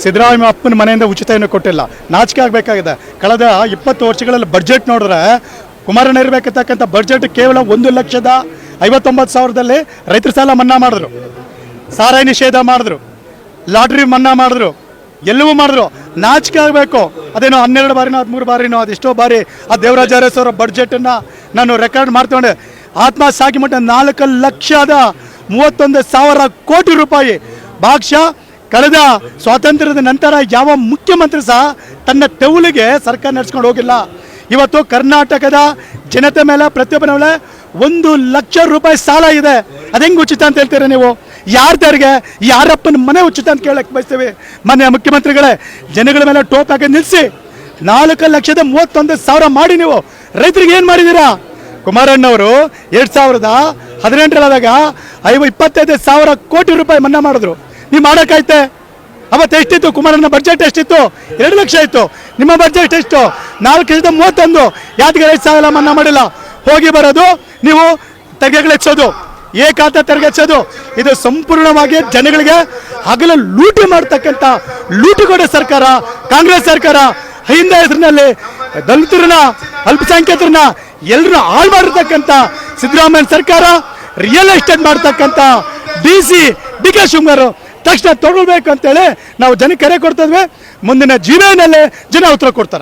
ಸಿದ್ದರಾಮಯ್ಯ ಅಪ್ಪನ ಮನೆಯಿಂದ ಉಚಿತ ಕೊಟ್ಟಿಲ್ಲ. ನಾಚಿಕೆ ಆಗಬೇಕಾಗಿದೆ. ಕಳೆದ 20 ವರ್ಷಗಳಲ್ಲಿ ಬಡ್ಜೆಟ್ ನೋಡಿದ್ರೆ ಕುಮಾರಣ್ಣ ಇರಬೇಕಂತಕ್ಕಂಥ ಬಡ್ಜೆಟ್ ಕೇವಲ 1,59,000ದಲ್ಲಿ ರೈತರ ಸಾಲ ಮನ್ನಾ ಮಾಡಿದ್ರು, ಸಾರಾಯಿ ನಿಷೇಧ ಮಾಡಿದ್ರು, ಲಾಟ್ರಿ ಮನ್ನಾ ಮಾಡಿದ್ರು, ಎಲ್ಲವೂ ಮಾಡಿದ್ರು. ನಾಚಿಕೆ ಆಗಬೇಕು. ಅದೇನೋ 12 ಬಾರಿನೋ 13 ಬಾರಿನೋ ಅದೆಷ್ಟೋ ಬಾರಿ ಆ ದೇವರಾಜ ಅರಸ್ ಅವರ ಬಡ್ಜೆಟನ್ನು ನಾನು ರೆಕಾರ್ಡ್ ಮಾಡ್ಕೊಂಡೆ. ಆತ್ಮಸಾಗಿ ಮಟ್ಟ 4,31,000 ಕೋಟಿ ರೂಪಾಯಿ ಭಾಗಶಃ ಕಳೆದ ಸ್ವಾತಂತ್ರ್ಯದ ನಂತರ ಯಾವ ಮುಖ್ಯಮಂತ್ರಿ ಸಹ ತನ್ನ ತೆವಲಿಗೆ ಸರ್ಕಾರ ನಡೆಸ್ಕೊಂಡು ಹೋಗಿಲ್ಲ. ಇವತ್ತು ಕರ್ನಾಟಕದ ಜನತೆ ಮೇಲೆ ಪ್ರತಿಯೊಬ್ಬನ ಮೇಲೆ 1,00,000 ರೂಪಾಯಿ ಸಾಲ ಇದೆ. ಅದೆಂಗೆ ಉಚಿತ ಅಂತ ಹೇಳ್ತೀರಾ ನೀವು? ಯಾರ್ದಾರಿಗೆ ಯಾರಪ್ಪನ ಮನೆ ಉಚಿತ ಅಂತ ಕೇಳಕ್ಕೆ ಬಯಸ್ತೀವಿ. ಮನೆ ಮುಖ್ಯಮಂತ್ರಿಗಳೇ, ಜನಗಳ ಮೇಲೆ ಟೋಪ್ ಹಾಕಿ ನಿಲ್ಲಿಸಿ 4,31,000 ಮಾಡಿ ನೀವು ರೈತರಿಗೆ ಏನು ಮಾಡಿದ್ದೀರಾ? ಕುಮಾರಣ್ಣವರು 2018 25,000 ಕೋಟಿ ರೂಪಾಯಿ ಮನ್ನಾ ಮಾಡಿದ್ರು. ನೀವು ಮಾಡೋಕ್ಕಾಯ್ತೆ? ಅವತ್ತು ಎಷ್ಟಿತ್ತು ಕುಮಾರಣ್ಣ ಬಡ್ಜೆಟ್? ಎಷ್ಟಿತ್ತು? 2 ಲಕ್ಷ ಇತ್ತು. ನಿಮ್ಮ ಬಡ್ಜೆಟ್ ಎಷ್ಟು? 4,31,000. ಯಾತಿಗೆ ರೈತ ಸಾಲ ಮನ್ನಾ ಮಾಡಿಲ್ಲ? ಹೋಗಿ ಬರೋದು ನೀವು ತೆರಿಗೆಗಳು ಹೆಚ್ಚೋದು, ಏಕಾಂತ ತೆರಿಗೆ ಹೆಚ್ಚೋದು. ಇದು ಸಂಪೂರ್ಣವಾಗಿ ಜನಗಳಿಗೆ ಹಗಲು ಲೂಟಿ ಮಾಡ್ತಕ್ಕಂಥ ಲೂಟಿಗೊಡೆ ಸರ್ಕಾರ ಕಾಂಗ್ರೆಸ್ ಸರ್ಕಾರ. ಹಿಂದೆ ಹೆಸರಿನಲ್ಲಿ ದಲಿತರನ್ನ, ಅಲ್ಪಸಂಖ್ಯಾತರನ್ನ ಎಲ್ಲರನ್ನ ಹಾಳು ಮಾಡಿರ್ತಕ್ಕಂಥ ಸಿದ್ದರಾಮಯ್ಯ ಸರ್ಕಾರ, ರಿಯಲ್ ಎಸ್ಟೇಟ್ ಮಾಡ್ತಕ್ಕಂಥ ಡಿ ಕೆ ಶಿವಕುಮಾರ್ ತಕ್ಷಣ ತೊಗೊಳ್ಬೇಕು ಅಂತೇಳಿ ನಾವು ಜನಕ್ಕೆ ಕರೆ ಕೊಡ್ತಿದ್ವಿ. ಮುಂದಿನ ಜೀವನದಲ್ಲೇ ಜನ ಉತ್ತರ ಕೊಡ್ತಾರೆ.